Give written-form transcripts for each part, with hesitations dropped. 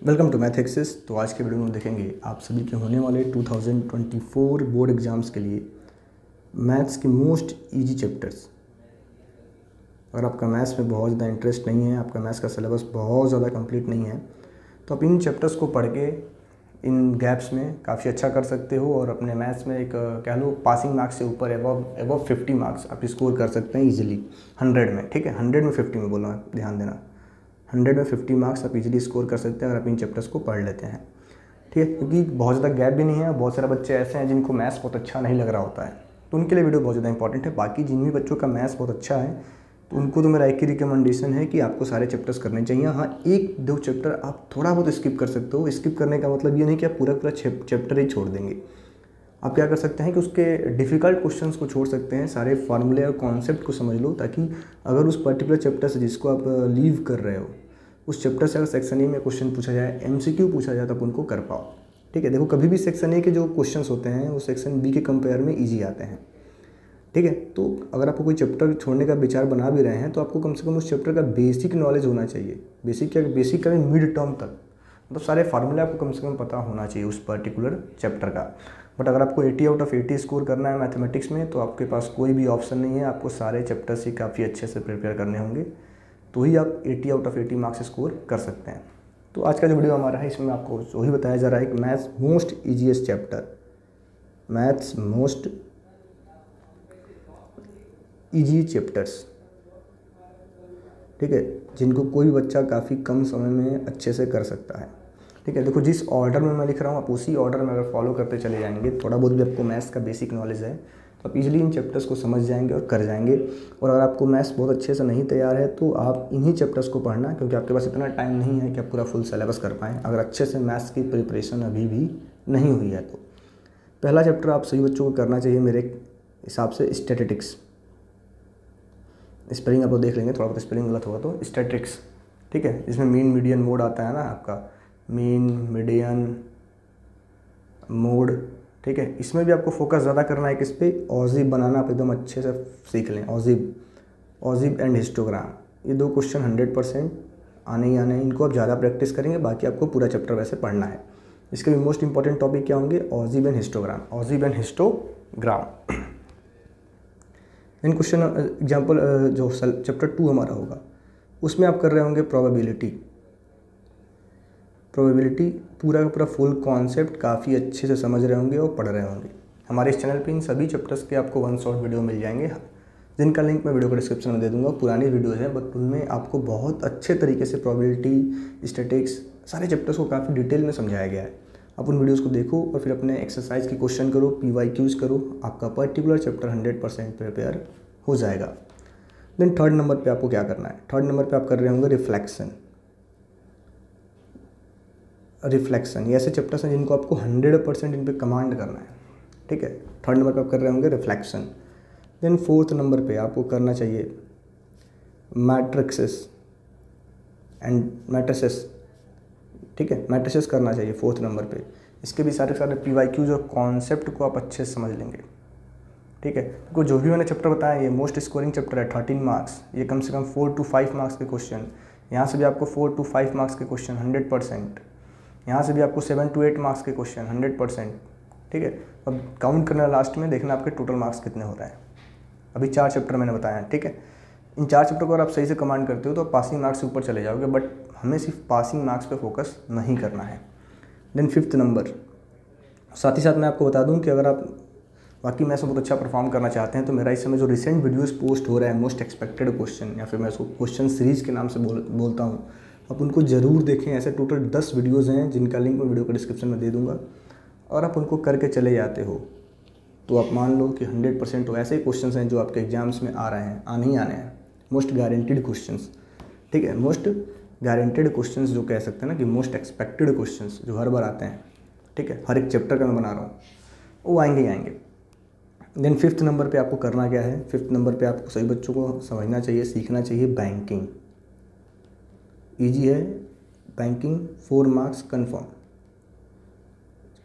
Welcome to math access. तो आज के वीडियो में देखेंगे आप सभी के होने वाले 2024 बोर्ड एग्ज़ाम्स के लिए मैथ्स के मोस्ट इजी चैप्टर्स। अगर आपका मैथ्स में बहुत ज़्यादा इंटरेस्ट नहीं है, आपका मैथ्स का सिलेबस बहुत ज़्यादा कंप्लीट नहीं है, तो आप इन चैप्टर्स को पढ़ के इन गैप्स में काफ़ी अच्छा कर सकते हो और अपने मैथ्स में एक कह लो पासिंग मार्क्स से ऊपर एबव 50 मार्क्स आप स्कोर कर सकते हैं ईजिली 100 में। ठीक है, 100 में 50 में बोल रहा हूँ, ध्यान देना। 100 में 50 मार्क्स आप इजीली स्कोर कर सकते हैं अगर आप इन चैप्टर्स को पढ़ लेते हैं। ठीक है, क्योंकि बहुत ज़्यादा गैप भी नहीं है। बहुत सारे बच्चे ऐसे हैं जिनको मैथ्स बहुत अच्छा नहीं लग रहा होता है, तो उनके लिए वीडियो बहुत ज़्यादा इंपॉर्टेंट है। बाकी जिन भी बच्चों का मैथ्स बहुत अच्छा है तो उनको तो मेरा एक ही रिकमेंडेशन है कि आपको सारे चैप्टर्स करने चाहिए। हाँ, एक दो चैप्टर आप थोड़ा बहुत स्किप कर सकते हो। स्किप करने का मतलब ये नहीं कि आप पूरा पूरा चैप्टर ही छोड़ देंगे। आप क्या कर सकते हैं कि उसके डिफ़िकल्ट क्वेश्चंस को छोड़ सकते हैं, सारे फार्मूले और कॉन्सेप्ट को समझ लो, ताकि अगर उस पर्टिकुलर चैप्टर से जिसको आप लीव कर रहे हो उस चैप्टर से अगर सेक्शन ए में क्वेश्चन पूछा जाए, एमसीक्यू पूछा जाए, तो आप उनको कर पाओ। ठीक है, देखो कभी भी सेक्शन ए के जो क्वेश्चंस होते हैं वो सेक्शन बी के कंपेयर में ईजी आते हैं। ठीक है, तो अगर आपको कोई चैप्टर छोड़ने का विचार बना भी रहे हैं तो आपको कम से कम उस चैप्टर का बेसिक नॉलेज होना चाहिए। बेसिक का भी मिड टर्म तक, मतलब सारे फार्मूले आपको कम से कम पता होना चाहिए उस पर्टिकुलर चैप्टर का। बट अगर आपको 80 आउट ऑफ 80 स्कोर करना है मैथमेटिक्स में, तो आपके पास कोई भी ऑप्शन नहीं है। आपको सारे चैप्टर्स ही काफ़ी अच्छे से प्रिपेयर करने होंगे, तो ही आप 80 आउट ऑफ 80 मार्क्स स्कोर कर सकते हैं। तो आज का जो वीडियो हमारा है इसमें आपको वही बताया जा रहा है कि maths most easiest chapter, maths most easy chapters. ठीक है, जिनको कोई बच्चा काफ़ी कम समय में अच्छे से कर सकता है। ठीक है, देखो जिस ऑर्डर में मैं लिख रहा हूँ आप उसी ऑर्डर में अगर फॉलो करते चले जाएंगे, थोड़ा बहुत भी आपको मैथ्स का बेसिक नॉलेज है तो आप इजीली इन चैप्टर्स को समझ जाएंगे और कर जाएंगे। और अगर आपको मैथ्स बहुत अच्छे से नहीं तैयार है तो आप इन्हीं चैप्टर्स को पढ़ना, क्योंकि आपके पास इतना टाइम नहीं है कि आप पूरा फुल सिलेबस कर पाएँ अगर अच्छे से मैथ्स की प्रिपरेशन अभी भी नहीं हुई है। तो पहला चैप्टर आप सभी बच्चों को करना चाहिए मेरे हिसाब से स्टैटिस्टिक्स। स्पेलिंग आप लोग देख लेंगे, थोड़ा बहुत स्पेलिंग गलत होगा तो स्टैटिस्टिक्स। ठीक है, इसमें मीन मीडियन मोड आता है ना आपका, मीन मीडियन मोड। ठीक है, इसमें भी आपको फोकस ज़्यादा करना है किस पे, ऑजिब बनाना आप एकदम अच्छे से सीख लें। ऑजिब एंड हिस्टोग्राम, ये दो क्वेश्चन 100% आने ही आने हैं। इनको आप ज़्यादा प्रैक्टिस करेंगे, बाकी आपको पूरा चैप्टर वैसे पढ़ना है। इसके भी मोस्ट इंपॉर्टेंट टॉपिक क्या होंगे, ऑजिब एंड हिस्टोग्राम। इन क्वेश्चन एग्जाम्पल जो चैप्टर 2 हमारा होगा उसमें आप कर रहे होंगे प्रोबेबिलिटी पूरा का पूरा फुल कॉन्सेप्ट काफ़ी अच्छे से समझ रहे होंगे और पढ़ रहे होंगे। हमारे इस चैनल पे इन सभी चैप्टर्स के आपको 1 शॉट वीडियो मिल जाएंगे, जिनका लिंक मैं वीडियो को डिस्क्रिप्शन में दे दूंगा। पुरानी वीडियोज़ हैं बट उनमें आपको बहुत अच्छे तरीके से प्रोबेबिलिटी, स्टैटिस्टिक्स, सारे चैप्टर्स को काफ़ी डिटेल में समझाया गया है। आप उन वीडियोज़ को देखो और फिर अपने एक्सरसाइज की क्वेश्चन करो, PYQs करो, आपका पर्टिकुलर चैप्टर 100% प्रिपेयर हो जाएगा। देन थर्ड नंबर पे आपको क्या करना है, थर्ड नंबर पे आप कर रहे होंगे रिफ्लेक्शन। ये ऐसे चैप्टर्स हैं जिनको आपको 100% इन पे कमांड करना है। ठीक है, थर्ड नंबर पे आप कर रहे होंगे रिफ्लेक्शन। देन फोर्थ नंबर पे आपको करना चाहिए मैट्रिसेस। ठीक है, मैट्रिसेस करना चाहिए फोर्थ नंबर पे। इसके भी सारे PYQs और कॉन्सेप्ट को आप अच्छे से समझ लेंगे। ठीक है, तो जो भी मैंने चैप्टर बताया ये मोस्ट स्कोरिंग चैप्टर है, 13 मार्क्स। ये कम से कम 4 to 5 मार्क्स के क्वेश्चन, यहाँ से भी आपको 4 to 5 मार्क्स के क्वेश्चन 100%, यहाँ से भी आपको 7 to 8 मार्क्स के क्वेश्चन 100%। ठीक है, अब काउंट करना लास्ट में, देखना आपके टोटल मार्क्स कितने हो रहे हैं। अभी 4 चैप्टर मैंने बताया है। ठीक है, इन 4 चैप्टर को अगर आप सही से कमांड करते हो तो आप पासिंग मार्क्स से ऊपर चले जाओगे, बट हमें सिर्फ पासिंग मार्क्स पे फोकस नहीं करना है। देन फिफ्थ नंबर, साथ ही साथ मैं आपको बता दूं कि अगर आप बाकी मैथ्स में बहुत अच्छा परफॉर्म करना चाहते हैं तो मेरा इस समय जो रिसेंट वीडियोस पोस्ट हो रहा है मोस्ट एक्सपेक्टेड क्वेश्चन, या फिर मैं उसको क्वेश्चन सीरीज़ के नाम से बोलता हूँ, आप उनको ज़रूर देखें। ऐसे टोटल 10 वीडियोज़ हैं जिनका लिंक मैं वीडियो को डिस्क्रिप्शन में दे दूँगा, और आप उनको करके चले जाते हो तो आप मान लो कि 100% तो ऐसे ही क्वेश्चन हैं जो आपके एग्जाम्स में आ रहे हैं, आने ही आने हैं, मोस्ट गारंटीड क्वेश्चंस। ठीक है, मोस्ट गारंटीड क्वेश्चंस जो कह सकते हैं ना कि मोस्ट एक्सपेक्टेड क्वेश्चंस जो हर बार आते हैं। ठीक है, हर एक चैप्टर का मैं बना रहा हूँ, वो आएंगे ही आएंगे। देन फिफ्थ नंबर पे आपको करना क्या है, फिफ्थ नंबर पे आपको सभी बच्चों को समझना चाहिए, सीखना चाहिए बैंकिंग। ईजी है banking, 4 marks confirm.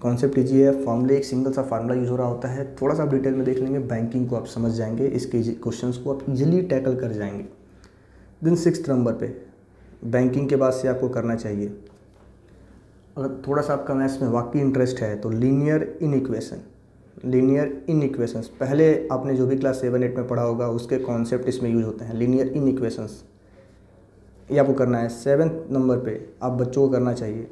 Concept easy है, फॉर्मूले एक सिंगल सा फार्मूला यूज़ हो रहा होता है, थोड़ा सा डिटेल में देख लेंगे, बैंकिंग को आप समझ जाएंगे, इसके क्वेश्चंस को आप इजीली टैकल कर जाएंगे। देन सिक्स्थ नंबर पे बैंकिंग के बाद से आपको करना चाहिए अगर थोड़ा सा आपका मैथ्स में वाकई इंटरेस्ट है तो लीनियर इन इक्वेशंस पहले आपने जो भी क्लास 7-8 में पढ़ा होगा उसके कॉन्सेप्ट इसमें यूज होते हैं। लीनियर इन इक्वेशंस ये आपको करना है 7th नंबर पे, आप बच्चों को करना चाहिए,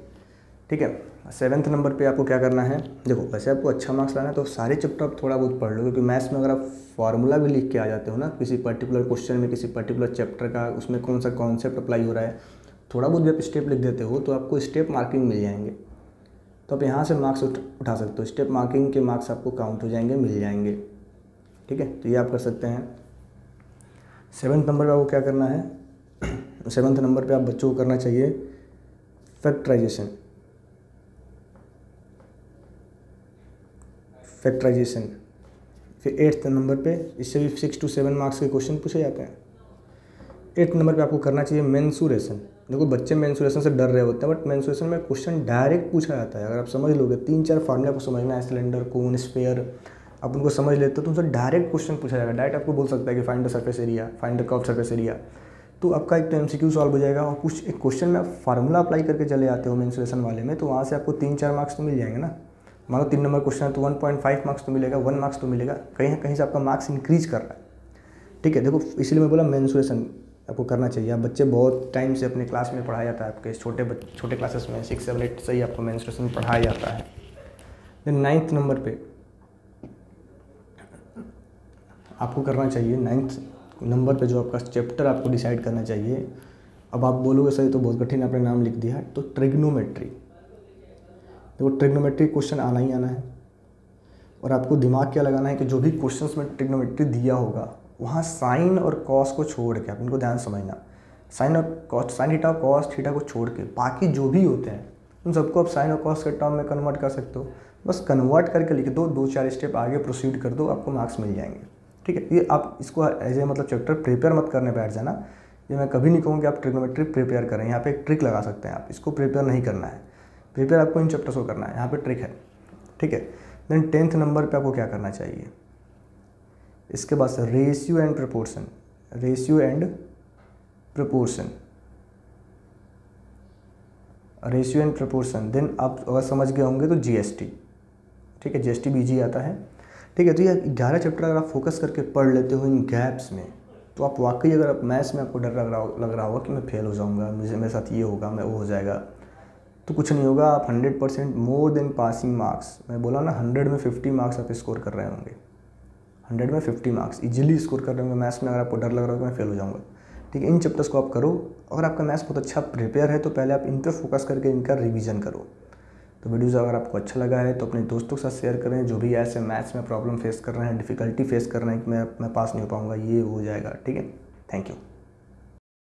ठीक है। 7th नंबर पे आपको क्या करना है, देखो वैसे आपको अच्छा मार्क्स लाना है तो सारे चैप्टर आप थोड़ा बहुत पढ़ लो, क्योंकि मैथ्स में अगर आप फार्मूला भी लिख के आ जाते हो ना किसी पर्टिकुलर क्वेश्चन में, किसी पर्टिकुलर चैप्टर का, उसमें कौन सा कॉन्सेप्ट अप्लाई हो रहा है, थोड़ा बहुत भी आप स्टेप लिख देते हो तो आपको स्टेप मार्किंग मिल जाएंगे, तो आप यहाँ से मार्क्स उठा सकते हो। स्टेप मार्किंग के मार्क्स आपको काउंट हो जाएंगे, मिल जाएंगे, ठीक है। तो ये आप कर सकते हैं। 7th नंबर पर आपको क्या करना है, 7th नंबर पे आप बच्चों को करना चाहिए फैक्टराइजेशन। फिर 8th नंबर पे इससे भी 6 to 7 मार्क्स के क्वेश्चन पूछे जाते हैं। 8th नंबर पे आपको करना चाहिए मेंसुरेशन। देखो बच्चे मेंसुरेशन से डर रहे होते हैं, बट मेंसुरेशन में क्वेश्चन डायरेक्ट पूछा जाता है। अगर आप समझ लोगे 3-4 फार्मूला आपको समझना है, सिलेंडर, कोन, स्फीयर, आप उनको समझ लेते हो तो उनसे डायरेक्ट क्वेश्चन पूछा जाएगा। डायरेक्ट आपको बोल सकता है कि find the surface area, find the curve surface area, तो आपका एक तो MCQ सॉल्व हो जाएगा। और कुछ एक क्वेश्चन में आप फार्मूला अप्लाई करके चले जाते हो मेंसुरेशन वाले में, तो वहाँ से आपको 3-4 मार्क्स तो मिल जाएंगे ना। मान लो 3 नंबर क्वेश्चन है तो 1.5 मार्क्स तो मिलेगा, 1 मार्क्स तो मिलेगा, कहीं ना कहीं से आपका मार्क्स इंक्रीज कर रहा है, ठीक है। देखो इसलिए मैं बोला मेंसुरेशन आपको करना चाहिए। आप बच्चे बहुत टाइम से अपने क्लास में पढ़ाया जाता है, आपके छोटे क्लासेस में 6, 7, 8 से ही आपको मेंसुरेशन पढ़ाया जाता है। देन 9th नंबर पे आपको करना चाहिए, 9th नंबर पे जो आपका चैप्टर आपको डिसाइड करना चाहिए। अब आप बोलोगे सही तो बहुत कठिन आपने नाम लिख दिया, तो ट्रिग्नोमेट्री। देखो ट्रिग्नोमेट्री क्वेश्चन आना ही आना है, और आपको दिमाग क्या लगाना है कि जो भी क्वेश्चंस में ट्रिग्नोमेट्री दिया होगा वहाँ साइन और कॉस को छोड़ के, आप इनको ध्यान समझना, साइन और कॉस, साइन थीटा और कॉस थीटा को छोड़ के बाकी जो भी होते हैं उन सबको आप साइन और कॉस के टर्म में कन्वर्ट कर सकते हो। बस कन्वर्ट करके लिख दो, 2-4 स्टेप आगे प्रोसीड कर दो, आपको मार्क्स मिल जाएंगे, ठीक है। ये आप इसको एज ए मतलब चैप्टर प्रिपेयर मत करने बैठ जाना। ये मैं कभी नहीं कहूँ कि आप ट्रिग्नोमेट्री प्रिपेयर करें, यहाँ पे एक ट्रिक लगा सकते हैं आप, इसको प्रिपेयर नहीं करना है, प्रिपेयर आपको इन चैप्टर्स को करना है, यहाँ पे ट्रिक है, ठीक है। देन 10th नंबर पे आपको क्या करना चाहिए, इसके बाद से रेशियो एंड प्रपोर्शन। देन आप अगर समझ गए होंगे तो GST, ठीक है, GST भी इजी आता है, ठीक है। तो ये 11 चैप्टर अगर आप फोकस करके पढ़ लेते हो इन गैप्स में, तो आप वाकई, अगर आप मैथ्स में आपको डर लग रहा होगा कि मैं फेल हो जाऊंगा, मेरे साथ ये होगा, मैं वो हो जाएगा, तो कुछ नहीं होगा। आप 100% मोर देन पासिंग मार्क्स, मैं बोला ना 100 में 50 मार्क्स आप स्कोर कर रहे होंगे, 100 में 50 मार्क्स इजीली स्कोर कर रहे होंगे मैथ्स में। अगर आपको डर लग रहा होगा कि मैं फेल हो जाऊंगा, ठीक है, इन चैप्टर्स को आप करो। अगर आपका मैथ्स बहुत अच्छा प्रिपेयर है तो पहले आप इन पे फोकस करके इनका रिवीजन करो। तो वीडियोज़ अगर आपको अच्छा लगा है तो अपने दोस्तों के साथ शेयर करें, जो भी ऐसे मैथ्स में प्रॉब्लम फेस कर रहे हैं, डिफ़िकल्टी फेस कर रहे हैं कि मैं पास नहीं हो पाऊँगा, ये हो जाएगा, ठीक है। Thank you.